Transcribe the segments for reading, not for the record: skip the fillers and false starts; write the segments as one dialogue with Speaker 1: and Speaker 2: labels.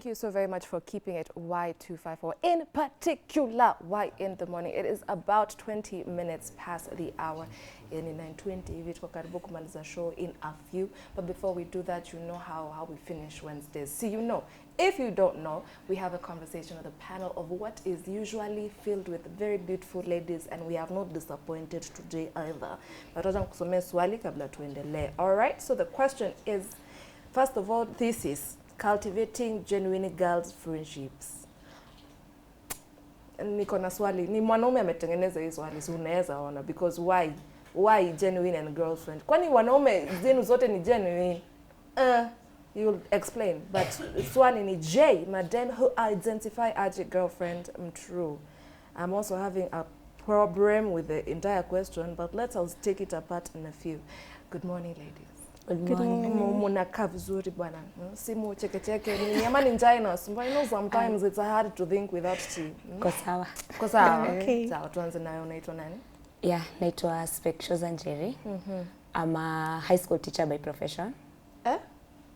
Speaker 1: Thank you so very much for keeping it Y254. In particular, Y in the morning. It is about 20 minutes past the hour. In 9:20, hivi tuko karibu kumaliza show in a few. But before we do that, you know how we finish Wednesdays. See, you know, if you don't know, we have a conversation with a panel of what is usually filled with very beautiful ladies, and we have not disappointed today either. But wacha nikusomee swali kabla tuendelee. All right, so the question is, first of all, thesis: cultivating genuine girls friendships. Niko na swali, ni mwanaume ametengeneza hii swali, so unaweza ona, because why genuine and girlfriend? Kwani wanaume zenu zote ni genuine? You'll explain. But swali ni J, Madem, who identify as a girlfriend. True. I'm also having a problem with the entire question, but let's take it apart in a few. Good morning, ladies.
Speaker 2: Good morning.
Speaker 1: Munakaa vizuri bwana. Simu cheke ni ama ni njaa inasumbua. I know sometimes it's hard to think without tea.
Speaker 2: Kwa sawa.
Speaker 1: Kwa sawa.
Speaker 2: Okay.
Speaker 1: Sawa, tuanze nayo. Unaitwa nani?
Speaker 2: Yeah, naitwa Spectros Njeri. I'm a high school teacher by profession.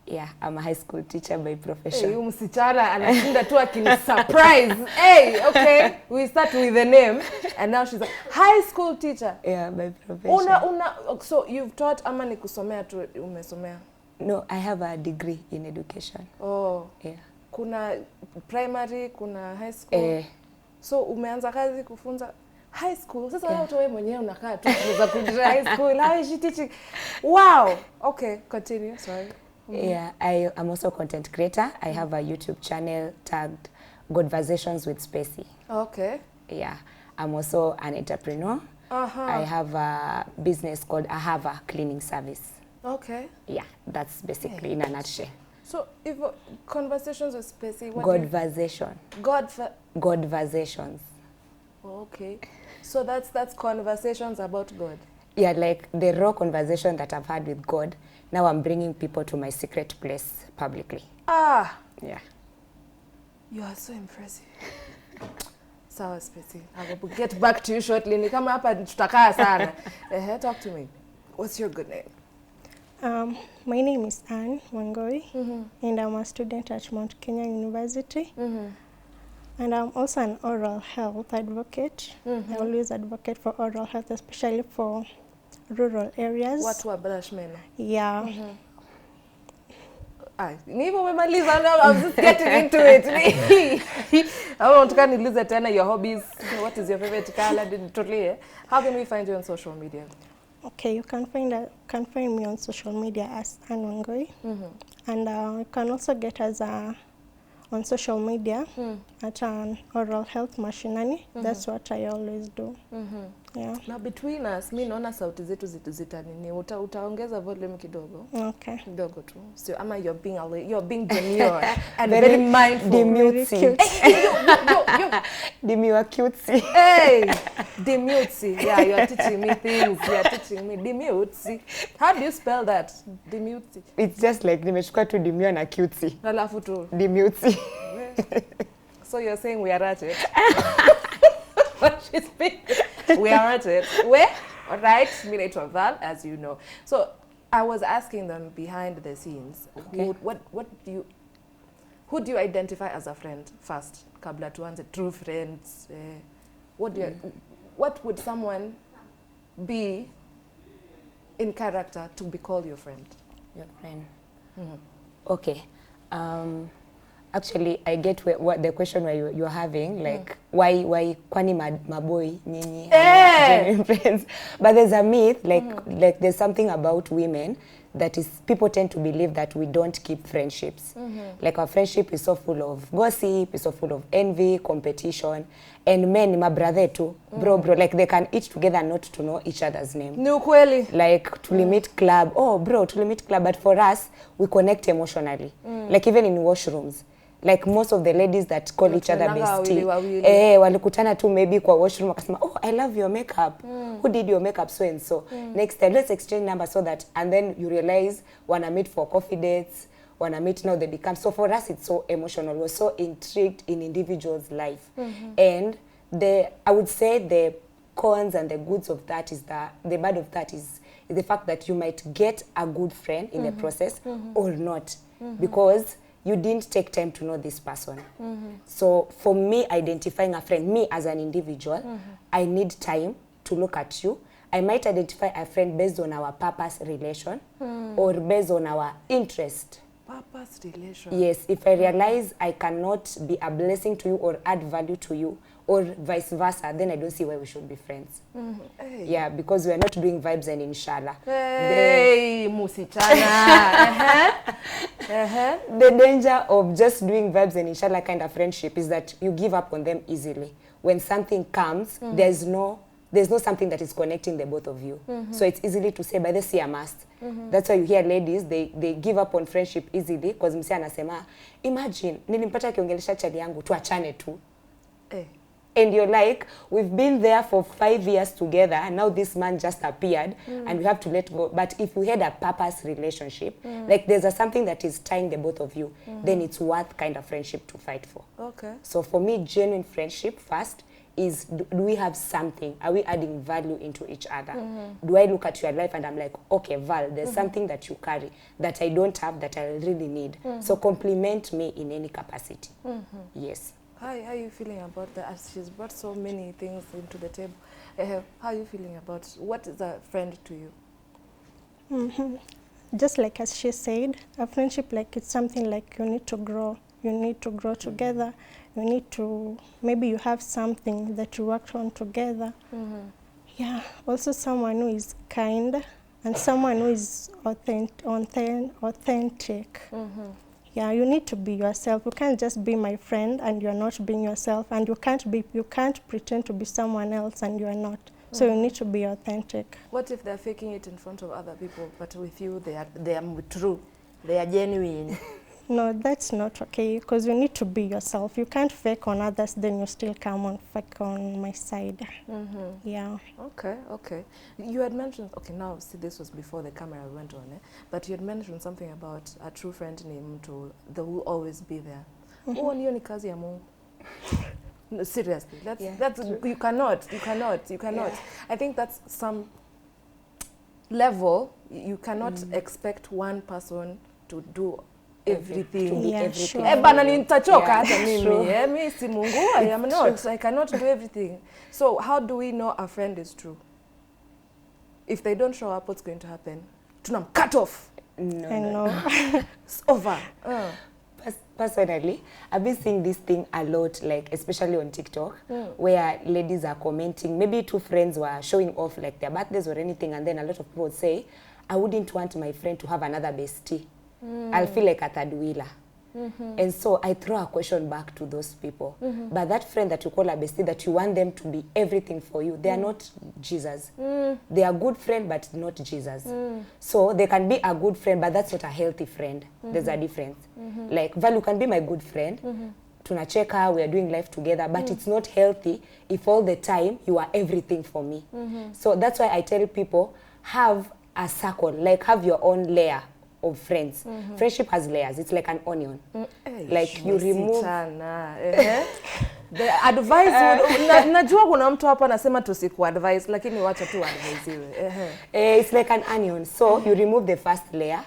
Speaker 2: Yeah, I'm a high school teacher by profession.
Speaker 1: Hey, msichana anashinda tu akini surprise. Hey, okay. We start with the name and now she's a high school teacher.
Speaker 2: Yeah, by profession.
Speaker 1: So you've taught ama ni kusomea tu umesomea?
Speaker 2: No, I have a degree in education.
Speaker 1: Oh.
Speaker 2: Yeah.
Speaker 1: Kuna primary, kuna high school. So umeanza kazi kufunza high school. Sasa wewe wewe mwenyewe unakaa tu kuweza kujua high school. How is she teaching? Wow. Okay, continue. Sorry.
Speaker 2: Yeah, I'm also a content creator. I have a YouTube channel tagged Godversations with Spacey.
Speaker 1: Okay.
Speaker 2: Yeah, I'm also an entrepreneur. I have a business called Ahava Cleaning Service.
Speaker 1: Okay.
Speaker 2: Yeah, that's basically in a nutshell.
Speaker 1: So, if conversations with Spacey, what
Speaker 2: Godversation. Godversations.
Speaker 1: Okay. So that's conversations about God.
Speaker 2: Yeah, like the raw conversation that I've had with God. Now I'm bringing people to my secret place publicly. Yeah.
Speaker 1: You are so impressive. Sawa Spacey. I will get back to you shortly. Ni kama hapa tutakaa sana. Talk to me. What's your good name?
Speaker 3: My name is Anne Wangoi, and I'm a student at Mount Kenya University. And I'm also an oral health advocate. I always advocate for oral health, especially for rural areas.
Speaker 1: Watu wa Blanchmena.
Speaker 3: Yeah.
Speaker 1: Nivo umemaliza, I'm just getting into it. I want to niulize tena your hobbies. What is your favorite color? Totally. How can we find you on social media?
Speaker 3: Okay, you can find me on social media as Anne Wangoi. And you can also get us on social media at an oral health mashinani. That's what I always do. Yeah.
Speaker 1: Now between us, mi naona sauti zetu zita nini. Utaongeza volume kidogo.
Speaker 3: Okay.
Speaker 1: Kidogo tu. So ama you're being demure and very mindful.
Speaker 2: Demutesy. Demure cutesy.
Speaker 1: Hey, demutesy. Yeah, you're teaching me things. You're teaching me demutesy. How do you spell that? Demutesy.
Speaker 2: It's just like nimechukua tu demure na cutesy.
Speaker 1: Alafu tu.
Speaker 2: Demutesy.
Speaker 1: So you're saying we are at it? We are at it. Where? All right, Minator Val, as you know. So I was asking them behind the scenes,
Speaker 2: okay.
Speaker 1: Who do you identify as a friend first? Kabla tuanze true friends. What would someone be in character to be called your friend?
Speaker 2: Your friend. Okay. Actually, I get what the question where you're having, like why kwani maboy nyinyi genuine friends, but there's a myth, like there's something about women that is people tend to believe that we don't keep friendships. Like our friendship is so full of gossip, is so full of envy, competition, and men, my brother too, bro, like they can eat together not to know each other's name.
Speaker 1: Ni ukweli.
Speaker 2: Like to limit club, to limit club, but for us we connect emotionally. Like even in washrooms. Like most of the ladies that call each other bestie, walikutana tu maybe kwa washroom wakasema, I love your makeup. Who did your makeup? So and so. Next time, let's exchange numbers so that, and then you realize wanna meet for coffee dates, wanna meet now they become. So for us, it's so emotional. We're so intrigued in individuals' life. And I would say the cons and the goods of that is that, the bad of that is the fact that you might get a good friend in the process or not. Because you didn't take time to know this person. So for me, identifying a friend, me as an individual, I need time to look at you. I might identify a friend based on our purpose relation or based on our interest.
Speaker 1: Purpose relation.
Speaker 2: Yes, if I realize I cannot be a blessing to you or add value to you, or vice versa, then I don't see why we should be friends.
Speaker 1: Hey.
Speaker 2: Yeah, because we are not doing vibes and inshallah.
Speaker 1: Hey, musichana.
Speaker 2: The danger of just doing vibes and inshallah kind of friendship is that you give up on them easily. When something comes, there's no something that is connecting the both of you. So it's easily to say, by the sea, I must. That's why you hear ladies, they give up on friendship easily because msi anasema, imagine, nilimpata kiongelesha chali yangu, tuachane tu. And you're like, we've been there for 5 years together, and now this man just appeared, and we have to let go. But if we had a purpose relationship, like there's something that is tying the both of you, then it's worth kind of friendship to fight for.
Speaker 1: Okay.
Speaker 2: So for me, genuine friendship first is, do we have something? Are we adding value into each other? Do I look at your life and I'm like, okay, Val, there's something that you carry that I don't have that I really need. So compliment me in any capacity. Yes.
Speaker 1: How are you feeling about that? As she's brought so many things into the table. How are you feeling about what is a friend to you?
Speaker 3: Just like as she said, a friendship, like it's something like you need to grow. You need to grow together. You need to, maybe you have something that you worked on together. Yeah, also someone who is kind and someone who is authentic. Yeah, you need to be yourself. You can't just be my friend and you're not being yourself, and you can't pretend to be someone else and you're not. So you need to be authentic.
Speaker 1: What if they're faking it in front of other people, but with you they are true, they are genuine?
Speaker 3: No, that's not okay, because you need to be yourself. You can't fake on others, then you still come on fake on my side. Yeah.
Speaker 1: Okay. You had mentioned, okay, now see, this was before the camera went on, but you had mentioned something about a true friend named Mtu, that will always be there. Oh, niyo ni kazi ya Mungu. No, seriously, that's you cannot. Yeah. I think that's some level. You cannot expect one person to do everything.
Speaker 3: Sure.
Speaker 1: Bana nitachoka hata mimi. Mimi si Mungu, I am not. I cannot do everything. So how do we know a friend is true? If they don't show up, what's going to happen? Tunam cut off.
Speaker 3: No.
Speaker 1: It's over.
Speaker 2: Personally, I've been seeing this thing a lot, like especially on TikTok, where ladies are commenting. Maybe two friends were showing off like their birthdays or anything, and then a lot of people would say, I wouldn't want my friend to have another bestie. I'll feel like a third wheeler. And so I throw a question back to those people. But that friend that you call a bestie, that you want them to be everything for you, they are not Jesus. They are a good friend, but not Jesus. So they can be a good friend, but that's not a healthy friend. There's a difference. Like, Val, you can be my good friend. Tunacheka, we are doing life together, but it's not healthy if all the time you are everything for me. So that's why I tell people, have a circle, like have your own layer of friends. Friendship has layers. It's like an onion. Like you remove
Speaker 1: the advice would, najua kuna mtu hapa anasema tusiku advice, lakini wacha tu advice iwe.
Speaker 2: It's like an onion. So you remove the first layer,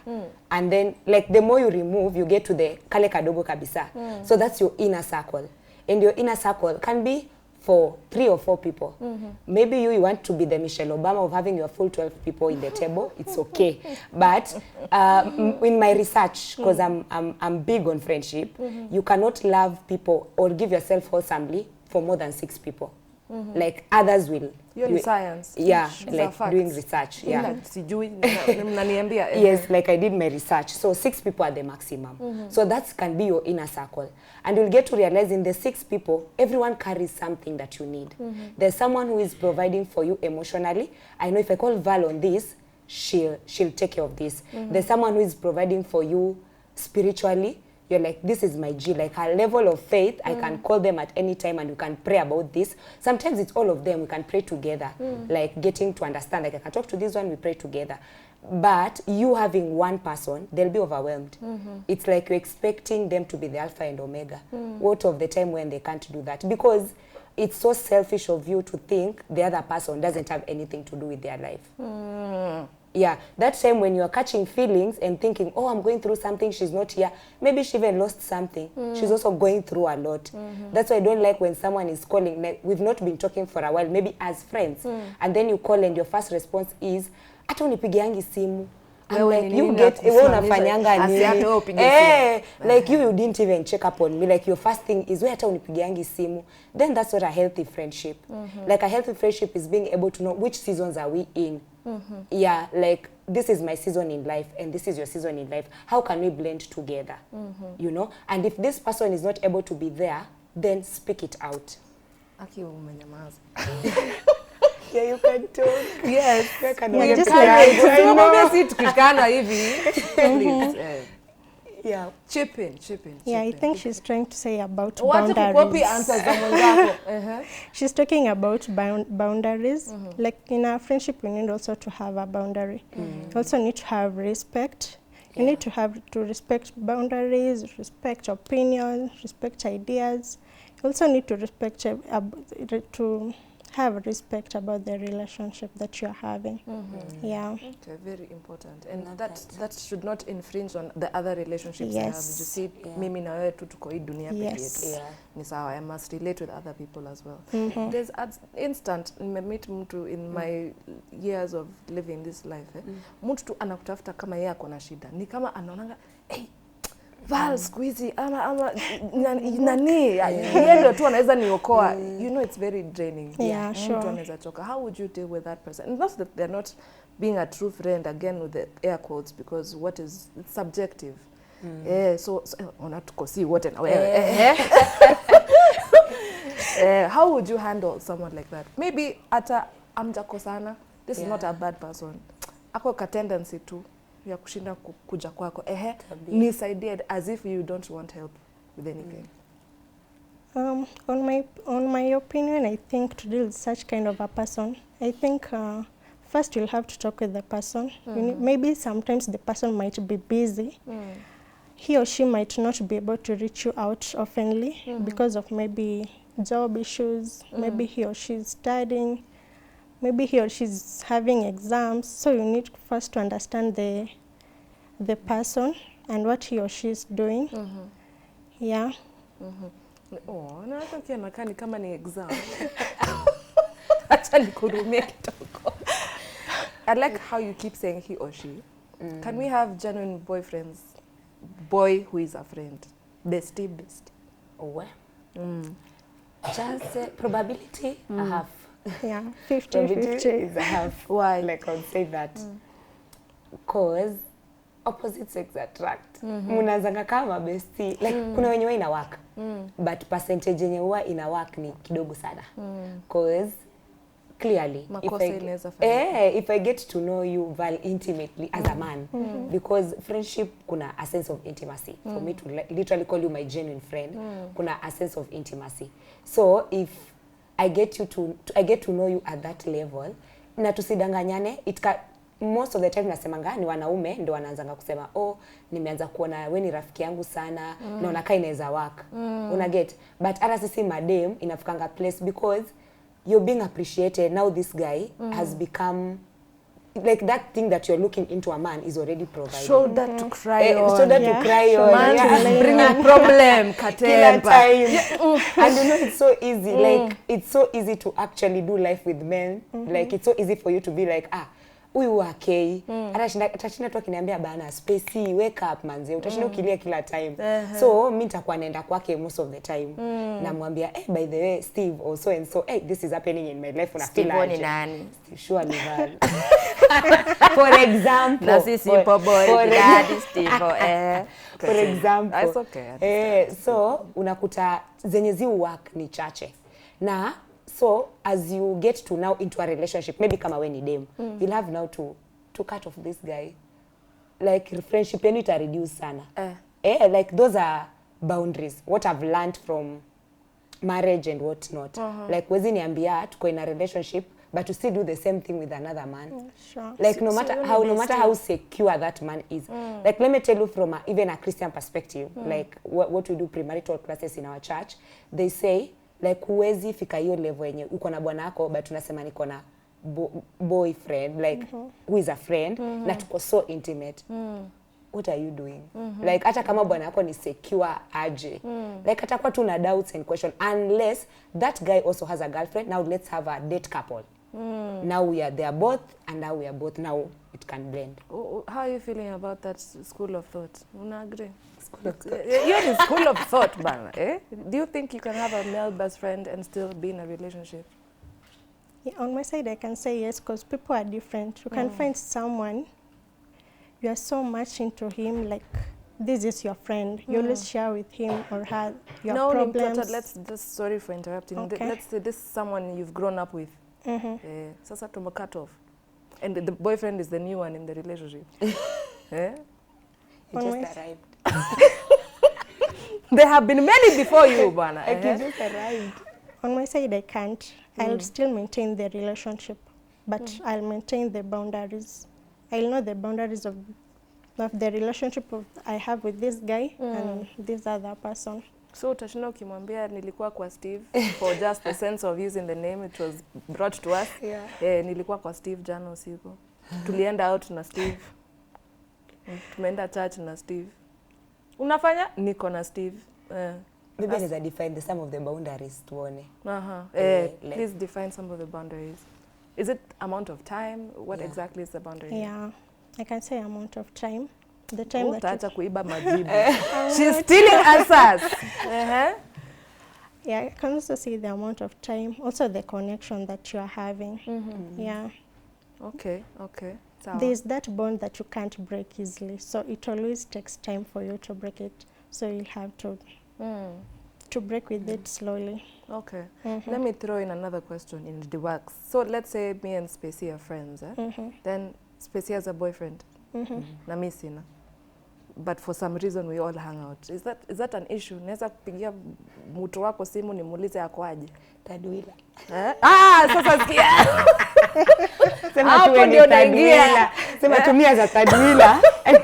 Speaker 2: and then like the more you remove, you get to the kale kadogo kabisa. So that's your inner circle. And your inner circle can be for 3 or 4 people. Maybe you want to be the Michelle Obama of having your full 12 people in the table. It's okay. But in my research, because I'm big on friendship, you cannot love people or give yourself wholesomely for more than 6 people. Like others will.
Speaker 1: You're in science.
Speaker 2: Yeah, like doing research. Yeah. Yes, like I did my research. So 6 people are the maximum. So that can be your inner circle. And you'll get to realize in the 6 people, everyone carries something that you need. There's someone who is providing for you emotionally. I know if I call Val on this, she'll take care of this. There's someone who is providing for you spiritually. You're like, this is my G, like her level of faith, I can call them at any time and we can pray about this. Sometimes it's all of them, we can pray together, like getting to understand, like I can talk to this one, we pray together. But you having one person, they'll be overwhelmed. It's like you're expecting them to be the alpha and omega. What of the time when they can't do that? Because it's so selfish of you to think the other person doesn't have anything to do with their life. Yeah, that time when you are catching feelings and thinking, oh, I'm going through something, she's not here. Maybe she even lost something. She's also going through a lot. That's why I don't like when someone is calling, like we've not been talking for a while, maybe as friends. And then you call and your first response is, hata unipigiangi simu. I'm like, you get, unafanyanga nini? Like you didn't even check up on me. Like your first thing is, hata unipigiangi simu. Then that's not a healthy friendship. Like a healthy friendship is being able to know which seasons are we in. Yeah, like this is my season in life and this is your season in life. How can we blend together? You know? And if this person is not able to be there, then speak it out.
Speaker 1: Aki umenyamaza.
Speaker 2: Yeah, you can talk.
Speaker 1: Yes.
Speaker 2: Yeah, can
Speaker 3: Yeah, just
Speaker 1: please.
Speaker 2: Yeah.
Speaker 1: Chip in.
Speaker 3: Yeah, I think she's trying to say about
Speaker 1: What
Speaker 3: boundaries.
Speaker 1: answers
Speaker 3: She's talking about boundaries. Like in our friendship, we need also to have a boundary. You also need to have respect. You need to respect boundaries, respect opinions, respect ideas. You also need to respect to have respect about the relationship that you're having. Yeah.
Speaker 1: Okay, very important. And that should not infringe on the other relationships I have. You see, mimi na wewe tu tuko hii dunia pekee yetu. Ni sawa, I must relate with other people as well. There's instant meet mtu in my years of living this life. Mtu tu anakutafuta kama yeye ako na shida. Ni kama anaonanga, hey, Val squeezy ama nani yeye ndio tu anaweza niokoa. You know, it's very draining.
Speaker 3: Yeah, sure.
Speaker 1: Mtu anaweza choka. How would you deal with that person? And not that they're not being a true friend, again with the air quotes, because what is it's subjective. So ona tukosi wote na wewe. How would you handle someone like that? Maybe ata amjakosana. This is not a bad person. Ako ka tendency tu ya kushinda kuja kwako. Nisaidie, as if you don't want help with anything.
Speaker 3: On my opinion, I think to deal with such kind of a person, I think first you'll have to talk with the person. Maybe sometimes the person might be busy. He or she might not be able to reach you out oftenly because of maybe job issues, maybe he or she is studying, maybe he or she is having exams. So you need first to understand the person and what he or she is doing. Yeah.
Speaker 1: Oh, na hata kia nakani kama ni exam. Acha nikurumie kitoko. I like how you keep saying he or she. Can we have genuine boyfriends? Boy who is a friend. Bestie.
Speaker 2: Oh, chance, probability, a half.
Speaker 3: Yeah, 50-50
Speaker 2: is a half.
Speaker 1: Why?
Speaker 2: Like I would say that. Because opposite sex attract. Munazanga kama bestie. Like kuna wenye wa ina work. But percentage yenye huwa ina work ni kidogo sana. Because clearly if I get to know you intimately as a man, because friendship kuna a sense of intimacy. For me to literally call you my genuine friend, kuna a sense of intimacy. So if I get to know you at that level, na tusidanganyane, most of the time nasemanga ni wanaume ndio wanaanza kusema, oh, nimeanza kuona wewe ni rafiki yangu sana, naona kai inaweza work. Una get? But hata sisi madem inafikanga place because you're being appreciated. Now this guy has become like that thing that you're looking into a man is already provided.
Speaker 1: Shoulder to cry on.
Speaker 2: Shoulder to cry on.
Speaker 1: Man bringing problem, katemba.
Speaker 2: And you know it's so easy. Like it's so easy to actually do life with men. Like it's so easy for you to be like, huyu okay. Atashinda tu akiniambia bana spacey, wake up manze. Utashinda ukilia kila time. So mimi nitakuwa naenda kwake most of the time. Namwambia, by the way Steve or so and so, this is happening in my life.
Speaker 1: Steve ni nani?
Speaker 2: Sure ni Val. For example.
Speaker 1: Na sisi boy daddy Steve.
Speaker 2: For example.
Speaker 1: It's okay.
Speaker 2: So unakuta zenye zi work ni chache. Na so as you get to now into a relationship, maybe kama we ni dem, you'll have now to cut off this guy. Like friendship yenu ita reduce sana. Like those are boundaries. What I've learned from marriage and what not. Like wezi niambia tuko in a relationship but to still do the same thing with another man.
Speaker 3: Sure.
Speaker 2: Like no matter how secure that man is. Like let me tell you from even a Christian perspective, like what we do premarital classes in our church, they say like huwezi fika hiyo level yenye uko na bwana wako but unasema niko na boyfriend, like who is a friend, na tuko so intimate. What are you doing? Like hata kama bwana yako ni secure aje. Like atakuwa tu na doubts and question unless that guy also has a girlfriend. Now let's have a date couple. Now they are both and now we are both. Now it can blend.
Speaker 1: How are you feeling about that school of thought? Una agree?
Speaker 2: School of thought.
Speaker 1: You're the school of thought, bana. Do you think you can have a male best friend and still be in a relationship?
Speaker 3: Yeah, on my side, I can say yes, because people are different. You can find someone, you are so much into him, like this is your friend. You always share with him or her your problems.
Speaker 1: Let's just, sorry for interrupting.
Speaker 3: Okay.
Speaker 1: Let's say this is someone you've grown up with. Sasa tumo cut off. And the boyfriend is the new one in the relationship.
Speaker 2: He just arrived.
Speaker 1: There have been many before you, bana.
Speaker 2: Like he just arrived.
Speaker 3: On my side, I can't. I'll still maintain the relationship, but I'll maintain the boundaries. I'll know the boundaries of the relationship I have with this guy and this other person.
Speaker 1: So utashinda ukimwambia nilikuwa kwa Steve for just the sense of using the name it was brought to us. Nilikuwa kwa Steve jana usiku. Tulienda out na Steve. Tumeenda church na Steve. Unafanya? Niko na Steve.
Speaker 2: Maybe as I define the some of the boundaries tuone.
Speaker 1: Please define some of the boundaries. Is it amount of time? What exactly is the boundary?
Speaker 3: Yeah, I can say amount of time. The time that
Speaker 1: you... kuiba majibu. She's stealing answers.
Speaker 3: Yeah, I can also see the amount of time, also the connection that you are having. Yeah.
Speaker 1: Okay. So
Speaker 3: there's that bond that you can't break easily, so it always takes time for you to break it. So you'll have to break with it slowly.
Speaker 1: Okay. Let me throw in another question in the works. So let's say me and Spacey are friends. Then Spacey has a boyfriend. Na mimi sina. But for some reason we all hang out. Is that an issue? Naweza kupigia mtu wako simu nimuulize ako aje?
Speaker 2: Tadwila.
Speaker 1: Sasa sikia.
Speaker 2: Sema tu ndio naingia. Sema tumia za tadwila.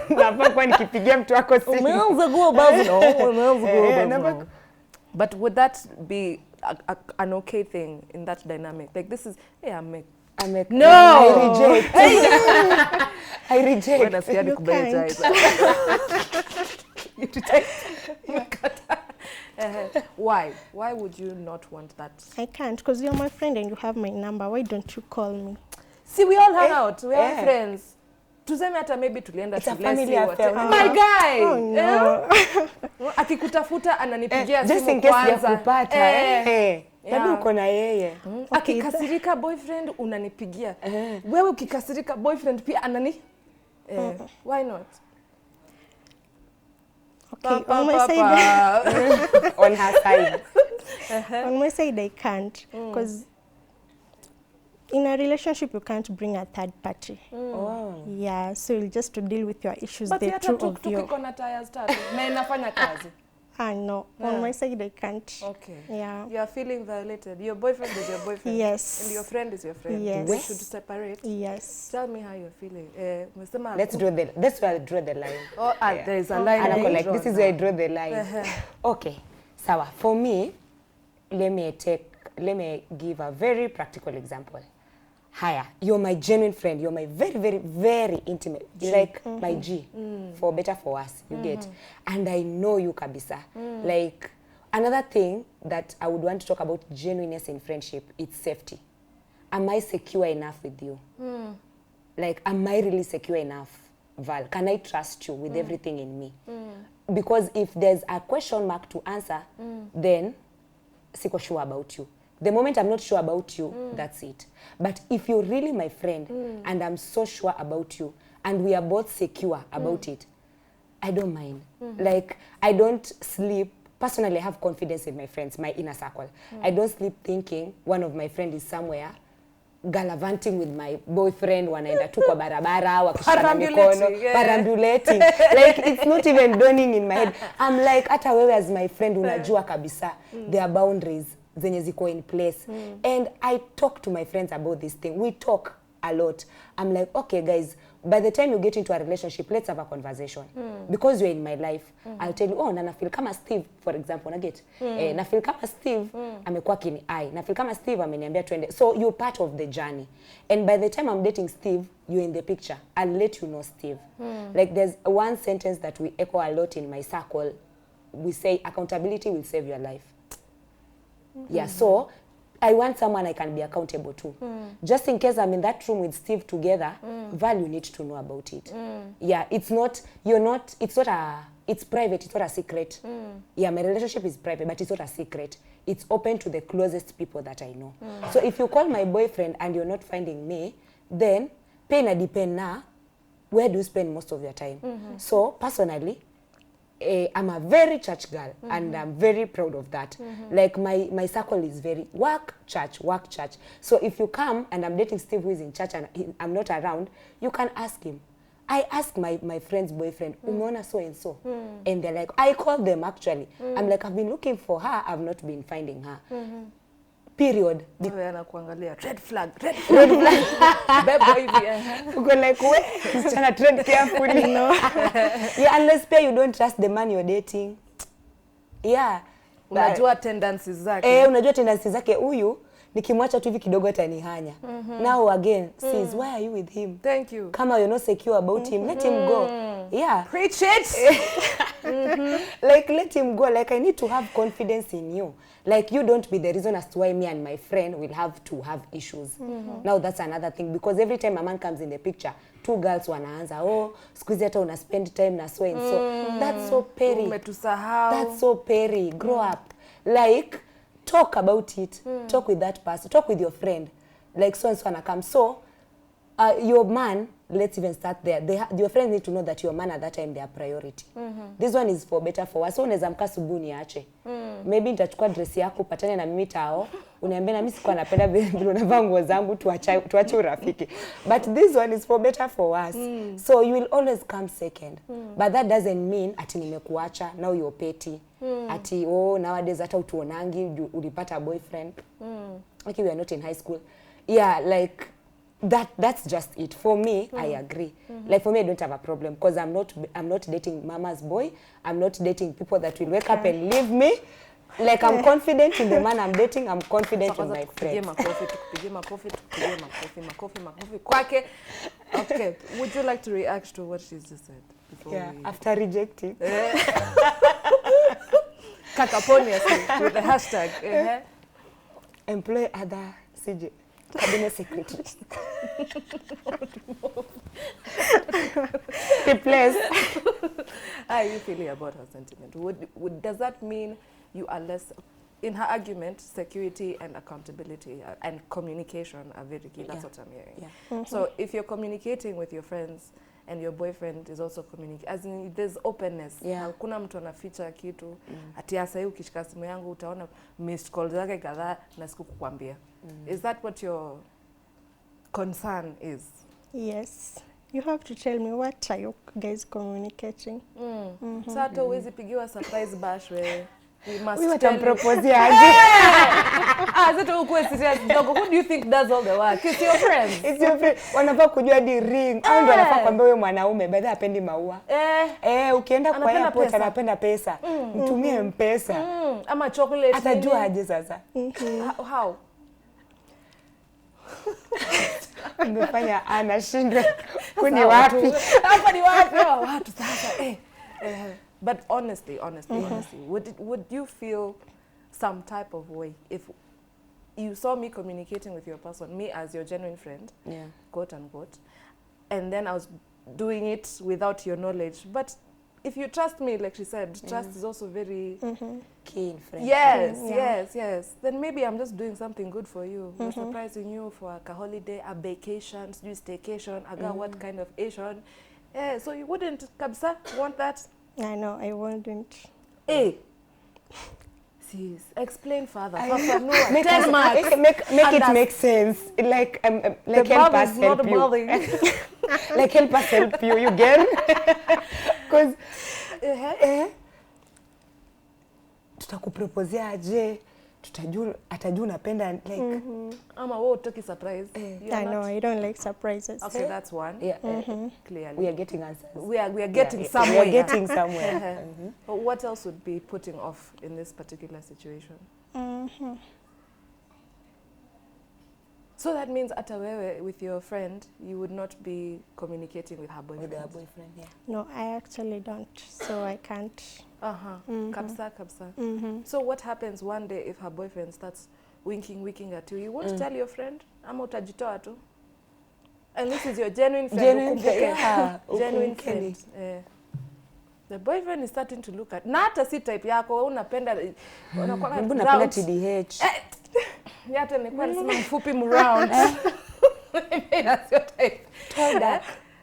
Speaker 2: Nafaa kwa nikipigia mtu wako simu.
Speaker 1: Umeanza go above no. But would that be an okay thing in that dynamic? Like this is, no!
Speaker 2: I reject.
Speaker 1: When I see you can't. Why? Why would you not want that?
Speaker 3: I can't, because you're my friend and you have my number. Why don't you call me?
Speaker 1: See, we all hang out. We are friends. Tuseme hata maybe tulienda shule my guy.
Speaker 3: Oh, no.
Speaker 1: Akikutafuta ananipigia simu
Speaker 2: just in case ya kupata. Tabi uko na yeye.
Speaker 1: Akikasirika boyfriend unanipigia. Wewe ukikasirika boyfriend pia anani why not?
Speaker 3: Okay, on my side.
Speaker 2: On her side.
Speaker 3: On my side, I can't, because in a relationship you can't bring a third party. Yeah, so you'll just to deal with your issues.
Speaker 1: But
Speaker 3: the two of you.
Speaker 1: But na tires tatu. Na inafanya kazi.
Speaker 3: No. On my side, I can't.
Speaker 1: Okay.
Speaker 3: Yeah.
Speaker 1: You are feeling violated. Your boyfriend is your boyfriend.
Speaker 3: Yes.
Speaker 1: And your friend is your friend.
Speaker 3: Yes.
Speaker 1: We should separate.
Speaker 3: Yes.
Speaker 1: Tell me how you're feeling.
Speaker 2: That's where I draw the line.
Speaker 1: There is a line.
Speaker 2: And like, this is where I draw the line. Okay. Sawa. For me, let me give a very practical example. Haya, you're my genuine friend. You're my very, very, very intimate. G. Like my G. For better, for worse. You get. And I know you kabisa. Like, another thing that I would want to talk about genuineness in friendship, it's safety. Am I secure enough with you? Like, am I really secure enough, Val? Can I trust you with everything in me? Because if there's a question mark to answer, then siko sure about you. The moment I'm not sure about you, that's it. But if you're really my friend and I'm so sure about you and we are both secure about it, I don't mind. Like, I don't sleep. Personally, I have confidence in my friends, my inner circle. I don't sleep thinking one of my friends is somewhere gallivanting with my boyfriend, wanaenda tu kwa barabara, wakishana mikono, perambulating. Like, it's not even dawning in my head. I'm like, hata wewe as my friend, unajua kabisa, there are boundaries zenye ziko in place. And I talk to my friends about this thing. We talk a lot. I'm like, okay guys, by the time you get into a relationship, let's have a conversation. Because you're in my life, I'll tell you, oh, na feel kama Steve, for example, na get. Na feel kama Steve, amekuwa kini ai. Na feel kama Steve, ameniambia twende. So you're part of the journey. And by the time I'm dating Steve, you're in the picture. I'll let you know Steve. Like there's one sentence that we echo a lot in my circle. We say, accountability will save your life. Yeah, so I want someone I can be accountable to. Just in case I'm in that room with Steve together, Val, you need to know about it. Yeah, it's not, it's private, it's not a secret. Yeah, my relationship is private, but it's not a secret. It's open to the closest people that I know. So if you call my boyfriend and you're not finding me, then pay na depend na, where do you spend most of your time? So personally, I'm a very church girl, and I'm very proud of that. Like my circle is very work, church. So if you come and I'm dating Steve who is in church and I'm not around, you can ask him. I ask my friend's boyfriend, umeona so and so, and they're like, I call them actually. I'm like, I've been looking for her, I've not been finding her. Period.
Speaker 1: Anakuangalia red flag.
Speaker 2: Bebo hivi. Uko like, we, trying to tread carefully. No. Yeah, unless you don't trust the man you're dating. Yeah.
Speaker 1: Unajua tendencies zake.
Speaker 2: Unajua tendencies zake huyu nikimwacha tu hivi kidogo atanihanya. Now again, sis, why are you with him?
Speaker 1: Thank you.
Speaker 2: Kama you're not secure about him, let him go. Yeah.
Speaker 1: Preach it.
Speaker 2: Like let him go. Like I need to have confidence in you. Like you don't be the reason as to why me and my friend will have to have issues. Now that's another thing, because every time a man comes in the picture, two girls wanaanza, oh, squeeze hata una spend time na so and so. That's so petty.
Speaker 1: Umetusahau.
Speaker 2: That's so petty. Grow up. Like talk about it. Talk with that person. Talk with your friend. Like so and so anakam. So your man, let's even start there. Your friends need to know that your man at that time they are priority. This one is for better for worse. So unaweza mka subuni ache. Maybe nitachukua dress yako patane na mimi tao. Uniambia na mimi sikuwa napenda vile unavaa nguo zangu tuache urafiki. But this one is for better for worse. So you will always come second. But that doesn't mean ati nimekuacha now you're petty. Ati oh nowadays hata utuonangi ulipata boyfriend. Like we are not in high school. Yeah, like that's just it. For me, I agree. Like for me, I don't have a problem because I'm not dating mama's boy. I'm not dating people that will wake up and leave me. Like I'm confident in the man I'm dating. I'm confident in my friend.
Speaker 1: Makofi. Kwake. Okay. Would you like to react to what she's just said?
Speaker 2: Yeah. After rejecting.
Speaker 1: Cacophoniously with the hashtag.
Speaker 2: Employ other CJ. Cabinet secretary. Replace.
Speaker 1: How are you feeling about her sentiment? Does that mean you are less, in her argument, security and accountability and communication are very key? That's what I'm hearing.
Speaker 2: Yeah.
Speaker 1: So if you're communicating with your friends and your boyfriend is also communicating, as in there's openness. Hakuna mtu anaficha kitu. Ati asa hiyo ukishika simu yangu utaona missed calls zake kadhaa na sikukuambia. Is that what your concern is?
Speaker 3: Yes. You have to tell me what are you guys communicating.
Speaker 1: So hata uwezi pigiwa surprise bash we. We must
Speaker 2: tell you.
Speaker 1: Zato ukwe serious dogo. Who do you think does all the work? It's your friends.
Speaker 2: It's your friend. Wanafaa kujua di ring. Au ndio wanafaa kwambia wewe mwanaume baada hapendi maua. Ukienda kwa airport anapenda pesa. Mtumie mpesa.
Speaker 1: Ama chocolate.
Speaker 2: Atajua aje sasa.
Speaker 1: How?
Speaker 2: Umefanya anashindwa kuni wapi?
Speaker 1: Hapa ni wapi? Watu sasa. But honestly, would you feel some type of way if you saw me communicating with your person, me as your genuine friend, quote unquote, and then I was doing it without your knowledge? But if you trust me, like she said, trust is also very
Speaker 2: key in friendship.
Speaker 1: Yes. Then maybe I'm just doing something good for you. We're surprising you for a holiday, a vacation, staycation, what kind of Asian. So you wouldn't, kabisa, want that?
Speaker 3: I know, I wouldn't.
Speaker 2: Sis,
Speaker 1: explain further.
Speaker 2: Make it make sense. Like help us help you. Like help us help you. You get? Because tutakupropozea aje? atajua unapenda like
Speaker 1: ama wewe utaki surprise.
Speaker 3: No, I don't like surprises.
Speaker 1: Okay, that's one.
Speaker 2: Yeah.
Speaker 1: Clearly.
Speaker 2: We are getting answers.
Speaker 1: We are getting somewhere.
Speaker 2: We are getting somewhere.
Speaker 1: But what else would be putting off in this particular situation? So that means hata wewe with your friend, you would not be communicating with her boyfriend.
Speaker 2: With her boyfriend, yeah.
Speaker 3: No, I actually don't, so I can't.
Speaker 1: Kabisa. So what happens one day if her boyfriend starts winking at you? You won't tell your friend? Ama utajitoa tu? And this is your genuine friend. Genuine friend. The boyfriend is starting to look at. Na hata si type yako, unapenda
Speaker 2: unapenda TDH.
Speaker 1: Yata ni kwa nasema mfupi mround. That's your type.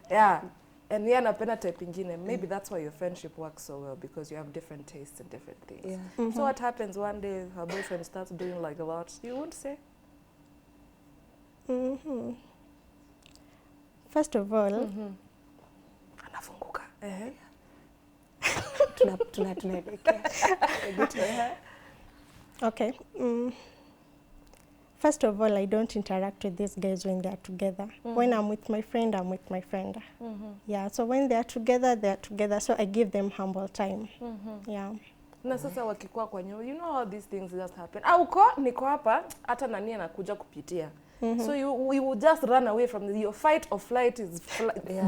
Speaker 1: Yeah. And yeah, napenda type ingine. Maybe that's why your friendship works so well, because you have different tastes and different things.
Speaker 2: Yeah.
Speaker 1: So what happens one day her boyfriend starts doing like a lot? You won't say?
Speaker 3: First of all,
Speaker 1: anafunguka.
Speaker 2: Tunaelekea.
Speaker 3: Okay. First of all, I don't interact with these guys when they are together. When I'm with my friend, I'm with my friend. Yeah, so when they are together, so I give them humble time. Yeah.
Speaker 1: Na sasa wakikuwa kwa nyumba, you know how these things just happen. Niko hapa, hata nani anakuja kupitia. So you will just run away from your fight or flight is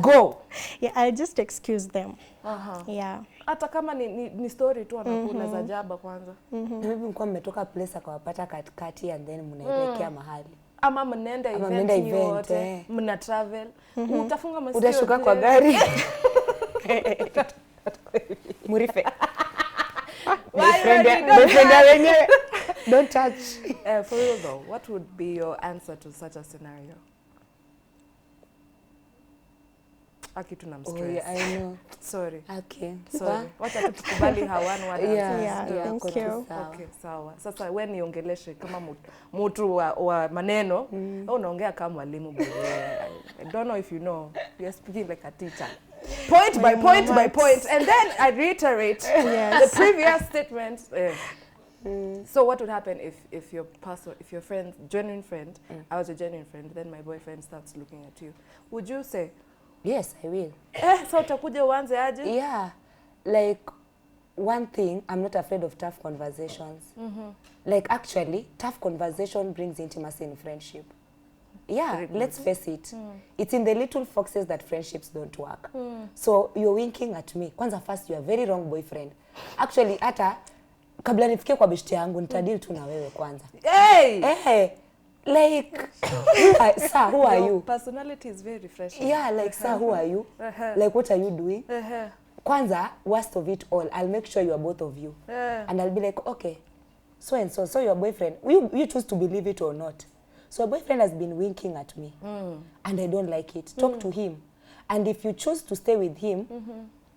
Speaker 1: go.
Speaker 3: Yeah, I'll just excuse them. Yeah.
Speaker 1: Hata kama ni story tu anakuna za jaba kwanza.
Speaker 2: Maybe mko mmetoka place akawapata katikati and then mnaelekea mahali.
Speaker 1: Ama mnaenda event yote, mna travel. Utafunga masikio.
Speaker 2: Utashuka kwa gari. Murife. Boyfriend wenyewe. Don't touch.
Speaker 1: For real though, what would be your answer to such a scenario? Aki tunamstress.
Speaker 2: Oh, yeah, I know.
Speaker 1: Sorry.
Speaker 2: Okay.
Speaker 1: Sorry. Wacha tukubali hawana wana.
Speaker 3: Yeah, thank you.
Speaker 1: Okay, sawa. Sasa wewe niongeleshe kama mtu wa maneno, unaongea kama mwalimu bwana. I don't know if you know. You're speaking like a teacher. Point by point by point, and then I reiterate the previous statement. So what would happen if your friend, genuine friend, I was a genuine friend, then my boyfriend starts looking at you? Would you say?
Speaker 2: Yes, I will.
Speaker 1: So utakuja uanze aje?
Speaker 2: Yeah, like one thing, I'm not afraid of tough conversations. Like actually, tough conversation brings intimacy in friendship. Yeah, let's face it. It's in the little foxes that friendships don't work. So you're winking at me. Kwanza first, you're a very wrong boyfriend. Actually, hata kabla nifikie kwa beshte yangu, nitadili tu na wewe kwanza. Hey! Like, sir, who are you?
Speaker 1: Your personality is very refreshing.
Speaker 2: Yeah, like, sir, who are you? Like, what are you doing? Kwanza, worst of it all, I'll make sure you are both of you. And I'll be like, okay, so and so your boyfriend, you choose to believe it or not. So your boyfriend has been winking at me, and I don't like it. Talk to him. And if you choose to stay with him,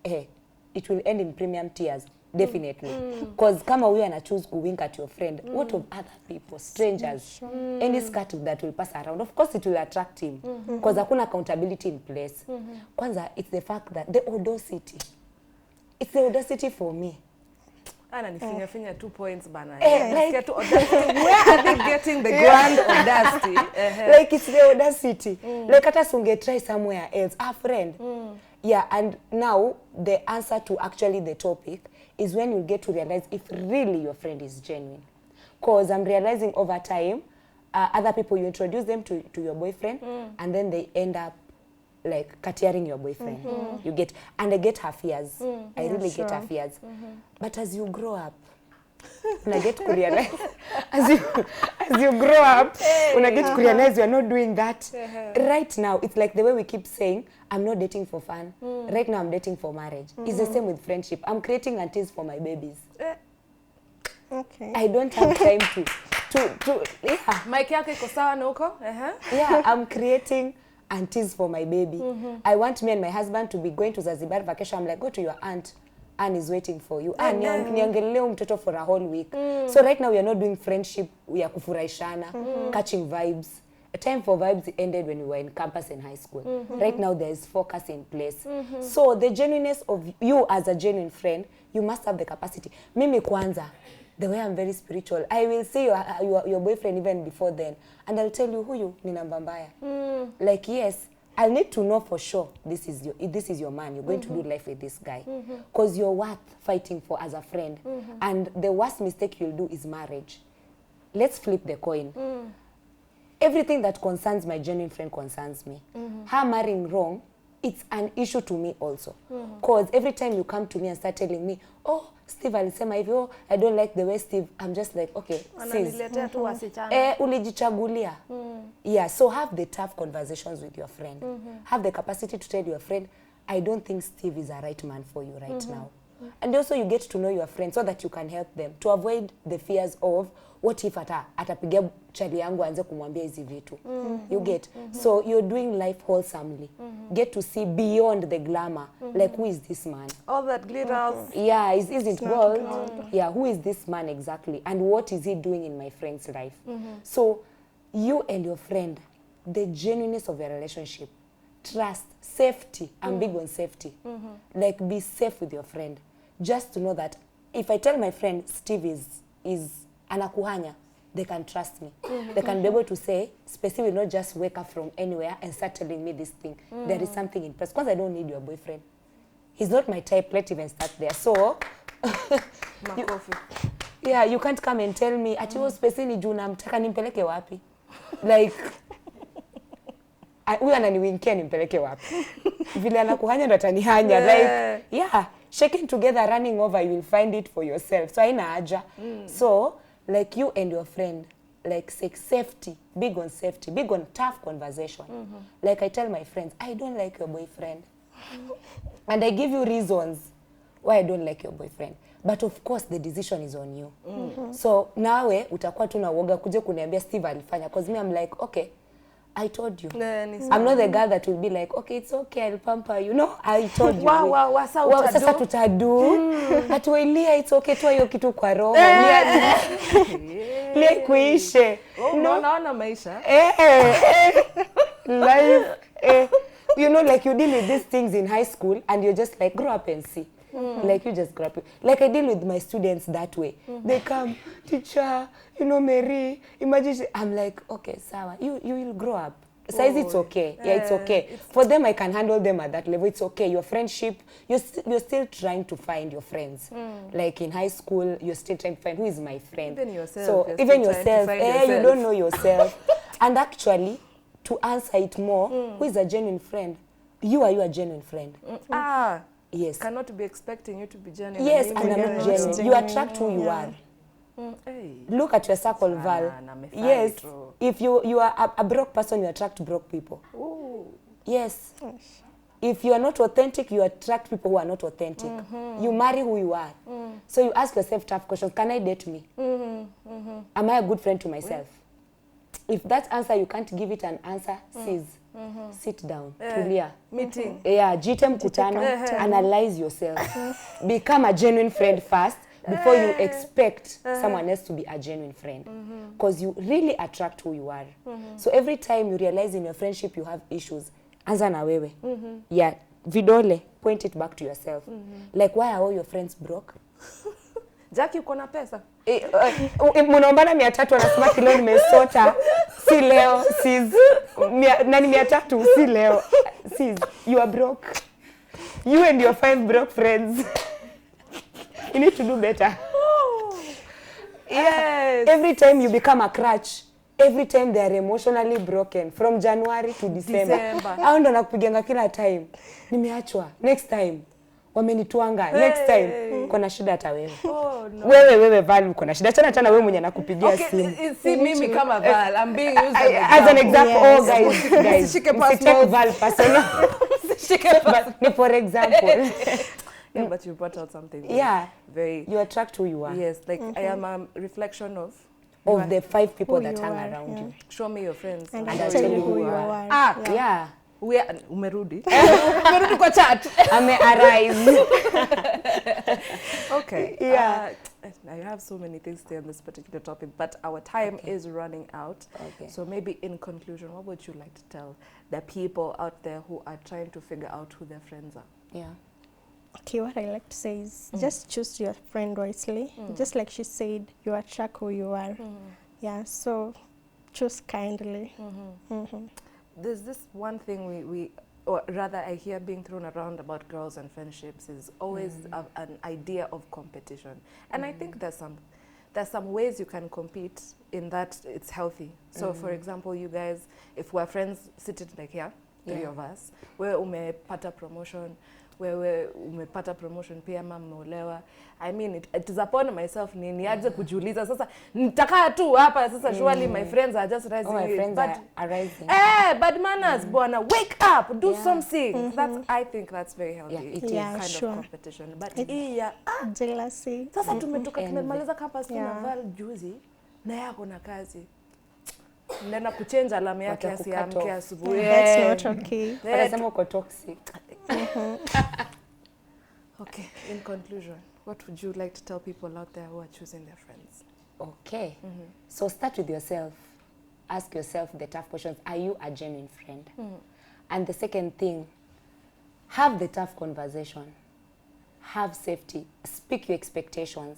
Speaker 2: it will end in premium tears. Definitely. Because kama huyu ana choose to wink at your friend, what of other people, strangers, any scat that will pass around, of course it will attract him. Because hakuna accountability in place. Kwanza, it's the fact that the audacity. It's the audacity for me.
Speaker 1: Ana nifinya 2 points bana.
Speaker 2: Like,
Speaker 1: where are they getting the grand audacity?
Speaker 2: Like it's the audacity. Like hata sunge try somewhere else. A friend. Yeah, and now the answer to actually the topic is when you get to realize if really your friend is genuine. Because I'm realizing over time, other people, you introduce them to your boyfriend, and then they end up like catering your boyfriend. You get, and I get her fears. I really get her fears. But as you grow up, when I get to realize, as you grow up, when I get to realize you are not doing that. Right now, it's like the way we keep saying, I'm not dating for fun. Right now, I'm dating for marriage. It's the same with friendship. I'm creating aunties for my babies.
Speaker 3: Okay.
Speaker 2: I don't have time to yeah.
Speaker 1: Mike yako iko sawa na uko?
Speaker 2: Yeah, I'm creating aunties for my baby. I want me and my husband to be going to Zanzibar vacation. I'm like, go to your aunt. Anne is waiting for you. Niangelee mtoto for a whole week. So right now we are not doing friendship, we are kufurahishana, catching vibes. A time for vibes ended when we were in campus in high school. Right now there is focus in place. So the genuineness of you as a genuine friend, you must have the capacity. Mimi kwanza, the way I'm very spiritual. I will see your boyfriend even before then, and I'll tell you huyu ni namba mbaya. Like yes, I'll need to know for sure this is your man. You're going to do life with this guy, because you're worth fighting for as a friend. And the worst mistake you'll do is marriage. Let's flip the coin. Everything that concerns my genuine friend concerns me. Her marrying wrong, it's an issue to me also. Because every time you come to me and start telling me, oh, Steve alisema hivi, oh, I don't like the way Steve, I'm just like, okay, sis. Ulijichagulia. Yeah, so have the tough conversations with your friend. Have the capacity to tell your friend, I don't think Steve is a right man for you right now. And also you get to know your friend so that you can help them to avoid the fears of what if atapigia chali yangu anze kumwambia hizi vitu. You get? So you're doing life wholesomely. Get to see beyond the glamour. Like, who is this man?
Speaker 1: All that glitters.
Speaker 2: Yeah, isn't gold. Yeah, who is this man exactly? And what is he doing in my friend's life? So you and your friend, the genuineness of your relationship, trust, safety. I'm big on safety. Like, be safe with your friend. Just to know that if I tell my friend Steve is anakuhanya, they can trust me. They can be able to say, Spacey will not just wake up from anywhere and start telling me this thing. There is something in place. Because I don't need your boyfriend. He's not my type. Let's even start there. So, yeah, you can't come and tell me, ati Spacey ni juu namtaka nimpeleke wapi? Like, huyu ananiwinkia nimpeleke wapi? Vile anakuhanya ndo atanihanya. Like, yeah, shaking together, running over, you will find it for yourself. So haina haja. So, like you and your friend, like safety, big on safety, big on tough conversation. Like I tell my friends, I don't like your boyfriend. And I give you reasons why I don't like your boyfriend. But of course the decision is on you. So nawe utakuwa tu na uoga kuja kuniambia Steve alifanya, because me I'm like, okay, I told you. I'm not the girl that will be like, okay, it's okay, I'll pamper you. No, I told you. Sasa tutadu. Atuelia, it's okay, tuwa hiyo kitu kwa roho. Lia kuishe.
Speaker 1: Naona maisha.
Speaker 2: Life. You know, like you deal with these things in high school and you're just like, grow up and see. Like you just grow up. Like I deal with my students that way. They come, teacher, you know, Mary, imagine, I'm like, okay, sawa, you will grow up. Size, it's okay. Yeah, it's okay. For them, I can handle them at that level. It's okay. Your friendship, you're still trying to find your friends. Like in high school, you're still trying to find who is my friend.
Speaker 1: Even yourself.
Speaker 2: So even yourself, you don't know yourself. And actually, to answer it more, who is a genuine friend? You are a genuine friend. Yes.
Speaker 1: Cannot be expecting you to be genuine.
Speaker 2: Yes, and I'm not genuine. You attract who you are.
Speaker 1: Hey.
Speaker 2: Look at your circle, Val. Yes. If you are a broke person, you attract broke people.
Speaker 1: Ooh.
Speaker 2: Yes. If you are not authentic, you attract people who are not authentic. You marry who you are. So you ask yourself tough questions. Can I date me? Am I a good friend to myself? If that answer you can't give it an answer, sit down, tulia.
Speaker 1: Meeting.
Speaker 2: Yeah, jite mkutano, analyze yourself. Become a genuine friend first before you expect someone else to be a genuine friend. Because you really attract who you are. So every time you realize in your friendship you have issues, anza na wewe. Yeah, vidole, point it back to yourself. Like, why are all your friends broke?
Speaker 1: Jackie, uko na pesa?
Speaker 2: Munaombana 300 anasema kilo nimesota. Si leo, sis. Nani 300 si leo. Sis, you are broke. You and your 5 broke friends. You need to do better.
Speaker 1: Yes.
Speaker 2: Every time you become a crutch, every time they are emotionally broken from January to December. Hao ndo nakupiganga kila time. Nimeachwa. Next time wamenituanga. Next time kuna shida hata wewe.
Speaker 1: No.
Speaker 2: Wewe Val uko na shida. Achana wewe mwenye anakupigia simu.
Speaker 1: See mimi kama Val. I'm being used
Speaker 2: as an example.
Speaker 3: Yes.
Speaker 2: Oh guys. Take Val personal. Ni for example.
Speaker 1: Yeah, but you brought out something.
Speaker 2: Yeah.
Speaker 1: Very.
Speaker 2: You attract who you are.
Speaker 1: Yes, like I am a reflection of
Speaker 2: the 5 people that hang
Speaker 3: are,
Speaker 2: around you.
Speaker 1: Show me your friends.
Speaker 3: And
Speaker 2: And
Speaker 3: I'll tell you who you are.
Speaker 2: Yeah.
Speaker 1: Umerudi. Umerudi kwa chat.
Speaker 2: Arise.
Speaker 1: Okay.
Speaker 2: Yeah.
Speaker 1: I have so many things to say on this particular topic, but our time is running out.
Speaker 2: Okay.
Speaker 1: So maybe in conclusion, what would you like to tell the people out there who are trying to figure out who their friends are?
Speaker 2: Yeah.
Speaker 3: Okay, what I like to say is just choose your friend wisely. Just like she said, you attract who you are. Yeah, so choose kindly.
Speaker 1: There's this one thing we or rather I hear being thrown around about girls and friendships is always an idea of competition. And I think there's some ways you can compete in that it's healthy. So for example, you guys, if we're friends sitting like here, three of us, wewe umepata promotion, wewe umepata promotion pia, mama mmeolewa. I mean it is upon myself niaje kujiuliza sasa nitakaa tu hapa sasa surely my friends are just rising.
Speaker 2: My friends are rising.
Speaker 1: Bad manners bwana, wake up, do something. I think that's very healthy.
Speaker 2: It
Speaker 1: is
Speaker 2: is.
Speaker 1: kind of competition. But
Speaker 3: Jealousy.
Speaker 1: sasa tumemaliza campus na Val juzi na yako na kazi. Nenda kuchange alamu yake asiamke asubuhi.
Speaker 3: That's not okay.
Speaker 2: Wanasema uko toxic.
Speaker 1: Okay, in conclusion, what would you like to tell people out there who are choosing their friends?
Speaker 2: Okay. So start with yourself. Ask yourself the tough questions. Are you a genuine friend? And the second thing, have the tough conversation. Have safety. Speak your expectations.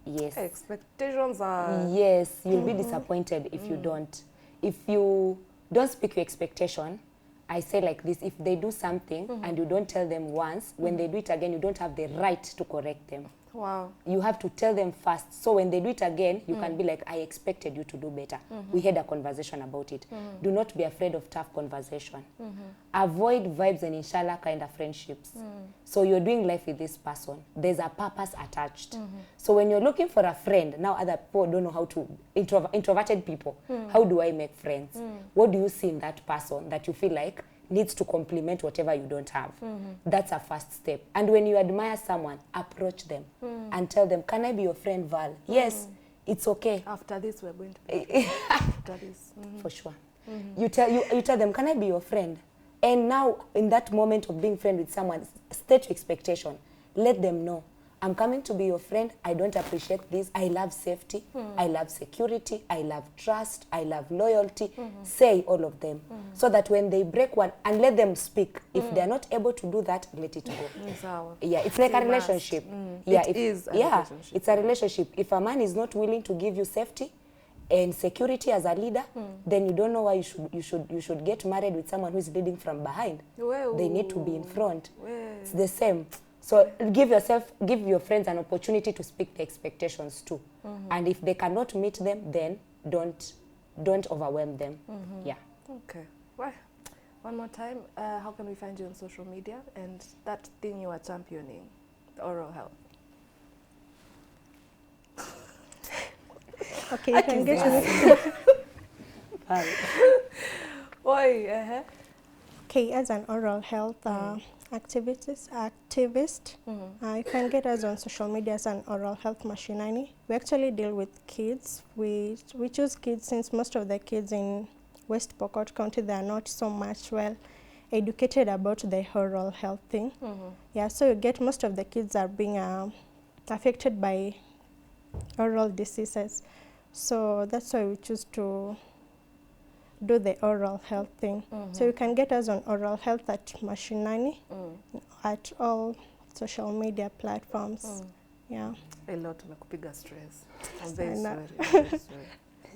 Speaker 2: Yes.
Speaker 1: Expectations are...
Speaker 2: Yes, you'll be disappointed if you don't. If you don't speak your expectation, I say like this, if they do something and you don't tell them once, when they do it again, you don't have the right to correct them.
Speaker 1: Wow.
Speaker 2: You have to tell them first. So when they do it again, you can be like, I expected you to do better. We had a conversation about it. Do not be afraid of tough conversation. Avoid vibes and inshallah kind of friendships. So you're doing life with this person. There's a purpose attached. So when you're looking for a friend, now other people don't know how to, introverted people, how do I make friends? What do you see in that person that you feel like needs to complement whatever you don't have? That's a first step. And when you admire someone, approach them and tell them, can I be your friend, Val? Yes, it's okay.
Speaker 1: After this, we're going to be after this.
Speaker 2: For sure. You tell them, can I be your friend? And now, in that moment of being friend with someone, state your expectation. Let them know, I'm coming to be your friend. I don't appreciate this. I love safety. I love security. I love trust. I love loyalty. Say all of them. So that when they break one, and let them speak. If they're not able to do that, let it go. Yeah, it's like a relationship. Yeah,
Speaker 1: it is a relationship.
Speaker 2: It's a relationship. If a man is not willing to give you safety and security as a leader, then you don't know why you should get married with someone who is leading from behind. They need to be in front. It's the same. So give your friends an opportunity to speak the expectations too. And if they cannot meet them, then don't overwhelm them. Yeah.
Speaker 1: Okay. Well, one more time, how can we find you on social media and that thing you are championing, the oral health?
Speaker 3: Okay, you can get me. Okay, as an oral health activist, you can get us on social media as an oral health machinani. We actually deal with kids. We choose kids since most of the kids in West Pokot County, they are not so much well educated about the oral health thing. Yeah, so you get most of the kids are being affected by oral diseases. So that's why we choose to do the oral health thing. So you can get us on oral health at Mashinani at all social media platforms. Yeah.
Speaker 1: A lot umekupiga stress. I'm very sorry.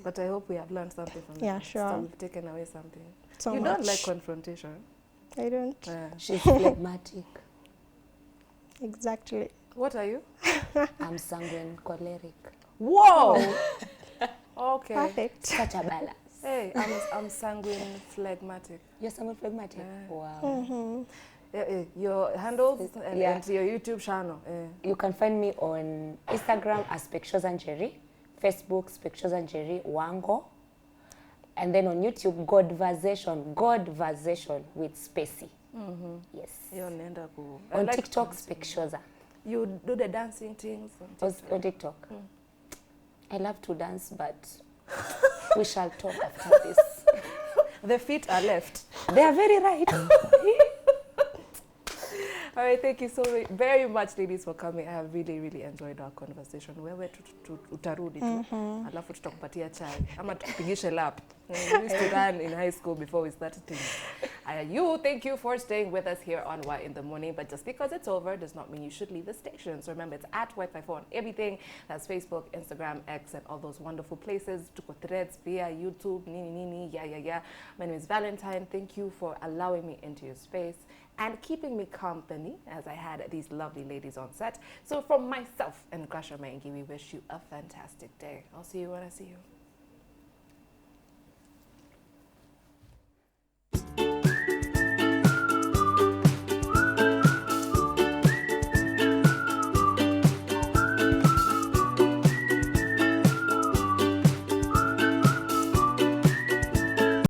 Speaker 1: But I hope we have learned something from
Speaker 3: Yeah,
Speaker 1: this.
Speaker 3: sure.
Speaker 1: So we've taken away something.
Speaker 3: So
Speaker 1: you
Speaker 3: much.
Speaker 1: don't like confrontation.
Speaker 3: I don't.
Speaker 2: She's phlegmatic.
Speaker 3: Exactly.
Speaker 1: What are you?
Speaker 2: I'm sanguine choleric.
Speaker 1: Whoa! Okay.
Speaker 3: Perfect.
Speaker 2: Such a balance.
Speaker 1: Hey, I'm sanguine phlegmatic.
Speaker 2: You're sanguine phlegmatic?
Speaker 1: Yeah.
Speaker 2: Wow.
Speaker 1: Your handles and your YouTube channel.
Speaker 2: You can find me on Instagram as Pekshozanjeri, Facebook Pekshozanjeri Wango, and then on YouTube Godversation with Spacey. Yes. On TikTok Pekshozan.
Speaker 1: You do the dancing things
Speaker 2: on TikTok. I love to dance, but we shall talk after this.
Speaker 1: The feet are left.
Speaker 2: They are very right.
Speaker 1: All right, thank you so very much, ladies, for coming. I have really, really enjoyed our conversation. Wewe utarudi tu, alafu tutakupatia chai ama tukupigishe lap. We used to run in high school before we started things. You, thank you for staying with us here on Y in the Morning. But just because it's over does not mean you should leave the station. So remember, it's at Y254 on everything. That's Facebook, Instagram, X, and all those wonderful places. Tuko threads, via YouTube, nini, yeah. My name is Valentine. Thank you for allowing me into your space and keeping me company as I had these lovely ladies on set. So from myself and Grasha Maingi, we wish you a fantastic day. I'll see you when I see you.